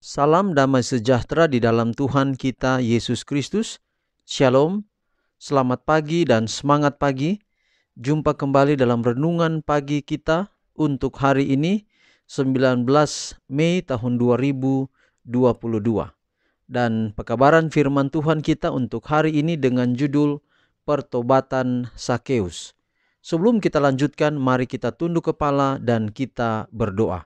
Salam damai sejahtera di dalam Tuhan kita Yesus Kristus. Shalom, selamat pagi dan semangat pagi. Jumpa kembali dalam renungan pagi kita untuk hari ini 19 Mei tahun 2022. Dan pekabaran firman Tuhan kita untuk hari ini dengan judul Pertobatan Sakeus. Sebelum kita lanjutkan, mari kita tunduk kepala dan kita berdoa.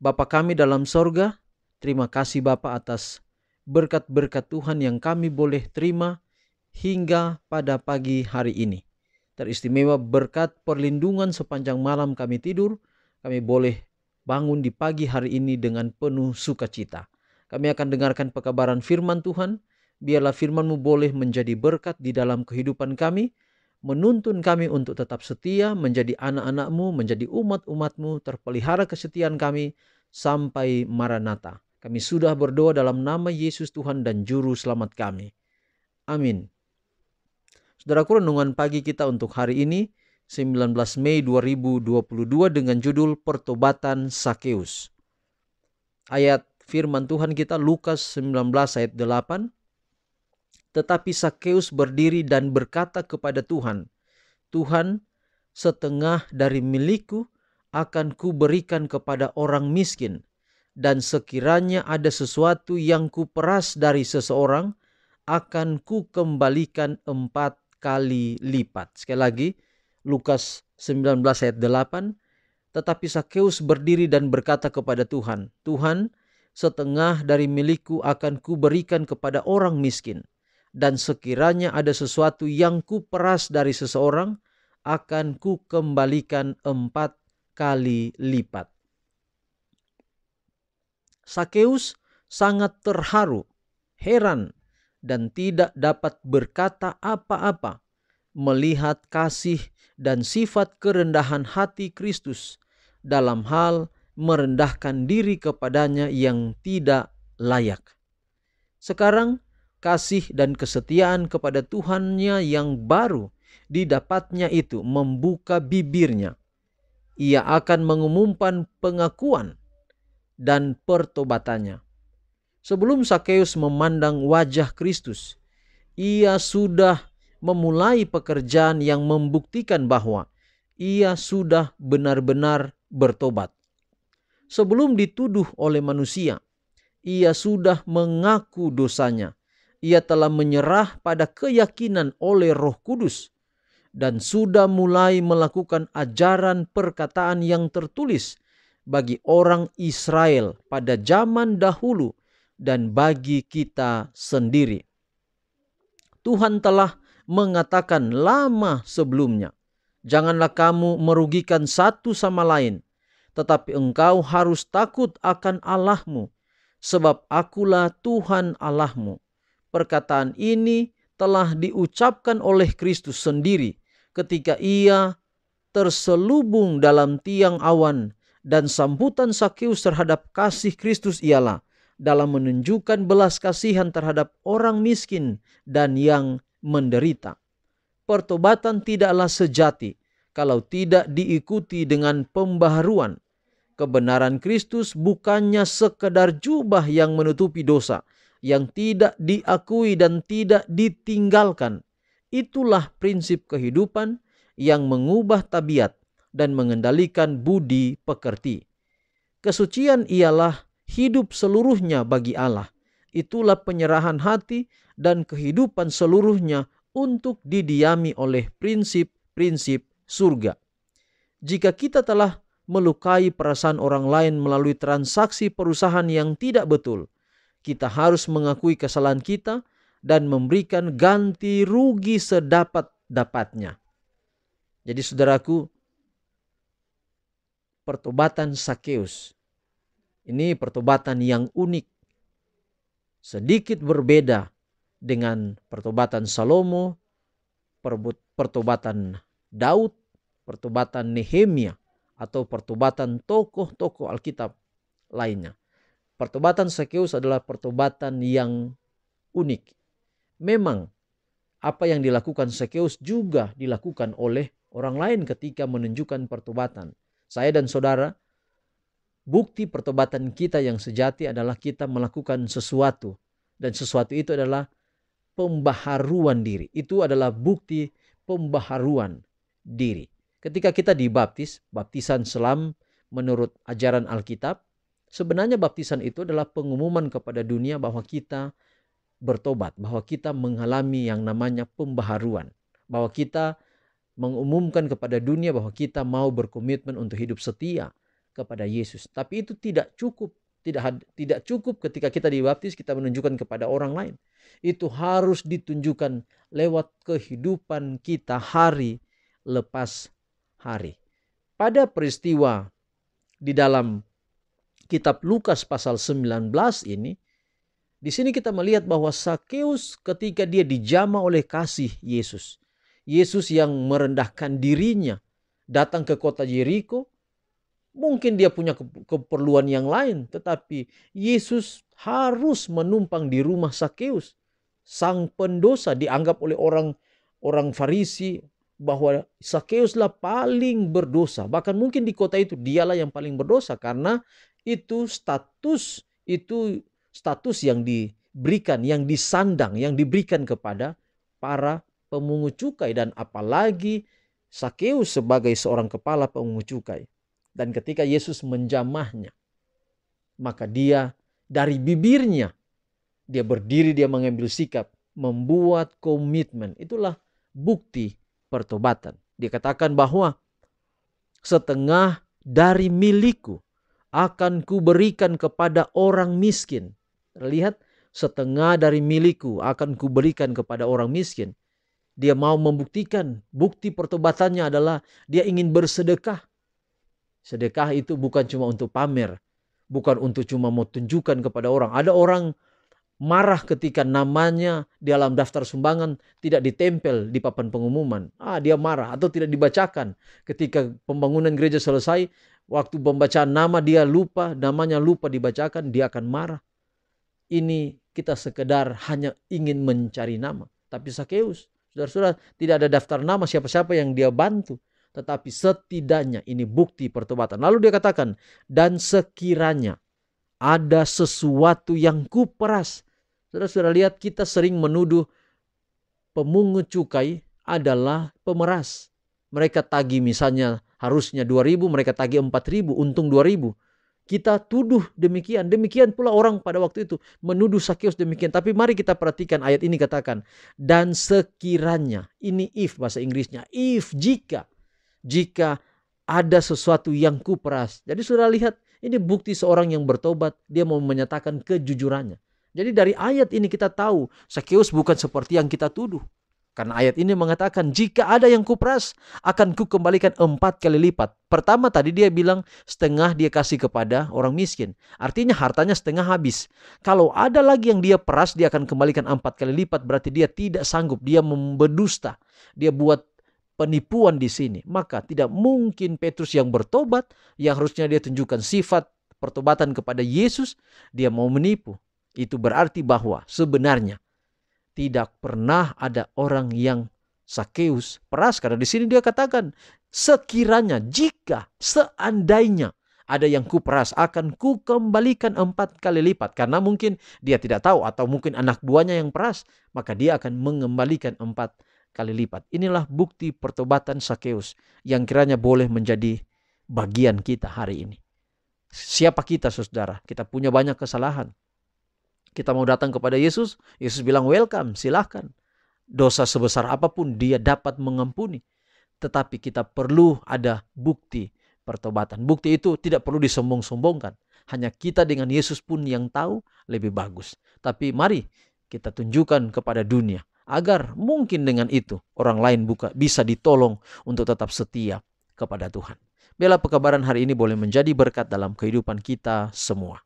Bapa kami dalam sorga, terima kasih Bapa atas berkat-berkat Tuhan yang kami boleh terima hingga pada pagi hari ini. Teristimewa berkat perlindungan sepanjang malam kami tidur, kami boleh bangun di pagi hari ini dengan penuh sukacita. Kami akan dengarkan pekabaran firman Tuhan, biarlah firman-Mu boleh menjadi berkat di dalam kehidupan kami, menuntun kami untuk tetap setia, menjadi anak-anak-Mu, menjadi umat-umat-Mu, terpelihara kesetiaan kami sampai Maranatha. Kami sudah berdoa dalam nama Yesus Tuhan dan Juru Selamat kami. Amin. Saudaraku, renungan pagi kita untuk hari ini 19 Mei 2022 dengan judul Pertobatan Sakeus. Ayat firman Tuhan kita Lukas 19 ayat 8. Tetapi Sakeus berdiri dan berkata kepada Tuhan, Tuhan, setengah dari milikku akan kuberikan kepada orang miskin, dan sekiranya ada sesuatu yang kuperas dari seseorang, akan kukembalikan 4 kali lipat. Sekali lagi, Lukas 19 ayat 8. Tetapi Sakeus berdiri dan berkata kepada Tuhan, Tuhan, setengah dari milikku akan kuberikan kepada orang miskin, dan sekiranya ada sesuatu yang kuperas dari seseorang, akan kukembalikan 4 kali lipat. Sakeus sangat terharu, heran, dan tidak dapat berkata apa-apa melihat kasih dan sifat kerendahan hati Kristus dalam hal merendahkan diri kepadanya yang tidak layak. Sekarang kasih dan kesetiaan kepada Tuhannya yang baru didapatnya itu membuka bibirnya. Ia akan mengumumkan pengakuan dan pertobatannya. Sebelum Sakeus memandang wajah Kristus, ia sudah memulai pekerjaan yang membuktikan bahwa ia sudah benar-benar bertobat. Sebelum dituduh oleh manusia, ia sudah mengaku dosanya. Ia telah menyerah pada keyakinan oleh Roh Kudus dan sudah mulai melakukan ajaran perkataan yang tertulis bagi orang Israel pada zaman dahulu dan bagi kita sendiri. Tuhan telah mengatakan lama sebelumnya, janganlah kamu merugikan satu sama lain, tetapi engkau harus takut akan Allahmu, sebab akulah Tuhan Allahmu. Perkataan ini telah diucapkan oleh Kristus sendiri ketika ia terselubung dalam tiang awan, dan sambutan Sakeus terhadap kasih Kristus ialah dalam menunjukkan belas kasihan terhadap orang miskin dan yang menderita. Pertobatan tidaklah sejati kalau tidak diikuti dengan pembaharuan. Kebenaran Kristus bukannya sekedar jubah yang menutupi dosa, yang tidak diakui dan tidak ditinggalkan. Itulah prinsip kehidupan yang mengubah tabiat dan mengendalikan budi pekerti. Kesucian ialah hidup seluruhnya bagi Allah. Itulah penyerahan hati dan kehidupan seluruhnya untuk didiami oleh prinsip-prinsip surga. Jika kita telah melukai perasaan orang lain melalui transaksi perusahaan yang tidak betul, kita harus mengakui kesalahan kita dan memberikan ganti rugi sedapat-dapatnya. Jadi saudaraku, pertobatan Sakeus ini pertobatan yang unik, sedikit berbeda dengan pertobatan Salomo, pertobatan Daud, pertobatan Nehemia, atau pertobatan tokoh-tokoh Alkitab lainnya. Pertobatan Sakeus adalah pertobatan yang unik. Memang apa yang dilakukan Sakeus juga dilakukan oleh orang lain ketika menunjukkan pertobatan. Saya dan saudara bukti pertobatan kita yang sejati adalah kita melakukan sesuatu. Dan sesuatu itu adalah pembaharuan diri. Itu adalah bukti pembaharuan diri. Ketika kita dibaptis, baptisan selam menurut ajaran Alkitab, sebenarnya baptisan itu adalah pengumuman kepada dunia bahwa kita bertobat, bahwa kita mengalami yang namanya pembaharuan, bahwa kita mengumumkan kepada dunia bahwa kita mau berkomitmen untuk hidup setia kepada Yesus. Tapi itu tidak cukup. Tidak cukup ketika kita dibaptis kita menunjukkan kepada orang lain. Itu harus ditunjukkan lewat kehidupan kita hari lepas hari. Pada peristiwa di dalam kitab Lukas pasal 19 ini, di sini kita melihat bahwa Sakeus ketika dia dijamah oleh kasih Yesus. Yesus yang merendahkan dirinya datang ke kota Yeriko. Mungkin dia punya keperluan yang lain, tetapi Yesus harus menumpang di rumah Sakeus. Sang pendosa dianggap oleh orang Farisi bahwa Sakeuslah paling berdosa. Bahkan mungkin di kota itu dialah yang paling berdosa karena itu status yang diberikan, yang disandang, yang diberikan kepada para pemungut cukai, dan apalagi Sakeus sebagai seorang kepala pemungut cukai. Dan ketika Yesus menjamahnya, maka dia dari bibirnya, dia berdiri, dia mengambil sikap, membuat komitmen. Itulah bukti pertobatan. Dia katakan bahwa setengah dari milikku akan kuberikan kepada orang miskin. Lihat, setengah dari milikku akan kuberikan kepada orang miskin. Dia mau membuktikan, bukti pertobatannya adalah dia ingin bersedekah. Sedekah itu bukan cuma untuk pamer, bukan untuk cuma mau tunjukkan kepada orang. Ada orang marah ketika namanya di dalam daftar sumbangan tidak ditempel di papan pengumuman. Dia marah atau tidak dibacakan. Ketika pembangunan gereja selesai, waktu pembacaan nama dia lupa, namanya lupa dibacakan, dia akan marah. Ini kita sekedar hanya ingin mencari nama. Tapi Sakeus, saudara-saudara, tidak ada daftar nama siapa-siapa yang dia bantu. Tetapi setidaknya ini bukti pertobatan. Lalu dia katakan, dan sekiranya ada sesuatu yang kuperas. Saudara-saudara lihat, kita sering menuduh pemungut cukai adalah pemeras. Mereka tagih misalnya harusnya 2.000, mereka tagih 4.000, untung 2.000. Kita tuduh demikian. Demikian pula orang pada waktu itu menuduh Sakeus demikian. Tapi mari kita perhatikan ayat ini katakan, dan sekiranya, ini if bahasa Inggrisnya, if, jika ada sesuatu yang kuperas. Jadi saudara lihat, ini bukti seorang yang bertobat, dia mau menyatakan kejujurannya. Jadi dari ayat ini kita tahu Sakeus bukan seperti yang kita tuduh. Karena ayat ini mengatakan, jika ada yang kuperas, akan kukembalikan 4 kali lipat. Pertama tadi dia bilang setengah dia kasih kepada orang miskin. Artinya hartanya setengah habis. Kalau ada lagi yang dia peras, dia akan kembalikan 4 kali lipat. Berarti dia tidak sanggup, dia berdusta. Dia buat penipuan di sini. Maka tidak mungkin Petrus yang bertobat, yang harusnya dia tunjukkan sifat pertobatan kepada Yesus, dia mau menipu. Itu berarti bahwa sebenarnya tidak pernah ada orang yang Sakeus peras. Karena di sini dia katakan, sekiranya, jika, seandainya ada yang kuperas, akan kukembalikan 4 kali lipat. Karena mungkin dia tidak tahu, atau mungkin anak buahnya yang peras, maka dia akan mengembalikan 4 kali lipat. Inilah bukti pertobatan Sakeus yang kiranya boleh menjadi bagian kita hari ini. Siapa kita, saudara? Kita punya banyak kesalahan. Kita mau datang kepada Yesus, Yesus bilang welcome, silahkan. Dosa sebesar apapun dia dapat mengampuni. Tetapi kita perlu ada bukti pertobatan. Bukti itu tidak perlu disombong-sombongkan. Hanya kita dengan Yesus pun yang tahu lebih bagus. Tapi mari kita tunjukkan kepada dunia, agar mungkin dengan itu orang lain bisa ditolong untuk tetap setia kepada Tuhan. Biarlah pekabaran hari ini boleh menjadi berkat dalam kehidupan kita semua.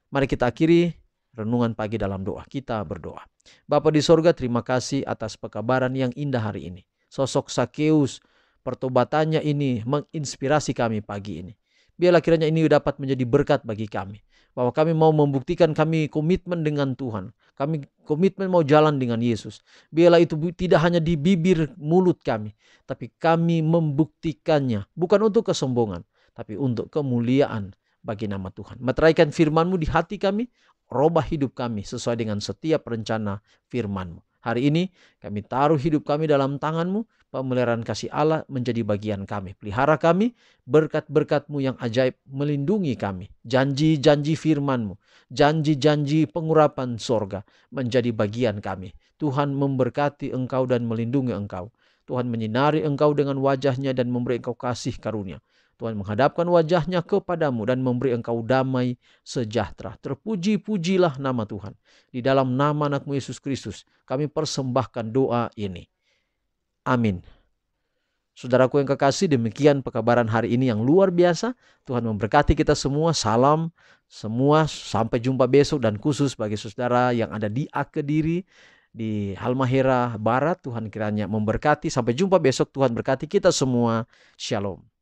Mari kita akhiri renungan pagi dalam doa. Kita berdoa. Bapa di sorga, terima kasih atas pekabaran yang indah hari ini. Sosok Sakeus, pertobatannya ini menginspirasi kami pagi ini. Biarlah kiranya ini dapat menjadi berkat bagi kami. Bahwa kami mau membuktikan kami komitmen dengan Tuhan. Kami komitmen mau jalan dengan Yesus. Biarlah itu tidak hanya di bibir mulut kami. Tapi kami membuktikannya. Bukan untuk kesombongan. Tapi untuk kemuliaan bagi nama Tuhan. Meteraikan firman-Mu di hati kami, robah hidup kami sesuai dengan setiap rencana firman-Mu. Hari ini kami taruh hidup kami dalam tangan-Mu, pemeliharaan kasih Allah menjadi bagian kami. Pelihara kami, berkat-berkat-Mu yang ajaib melindungi kami. Janji-janji firman-Mu, janji-janji pengurapan sorga menjadi bagian kami. Tuhan memberkati Engkau dan melindungi Engkau. Tuhan menyinari Engkau dengan wajah-Nya dan memberi Engkau kasih karunia. Tuhan menghadapkan wajah-Nya kepadamu dan memberi engkau damai sejahtera. Terpuji-pujilah nama Tuhan. Di dalam nama anak-Mu Yesus Kristus, kami persembahkan doa ini. Amin. Saudaraku yang kekasih, demikian pekabaran hari ini yang luar biasa. Tuhan memberkati kita semua. Salam semua. Sampai jumpa besok, dan khusus bagi saudara yang ada di Kediri, di Halmahera Barat, Tuhan kiranya memberkati. Sampai jumpa besok. Tuhan berkati kita semua. Shalom.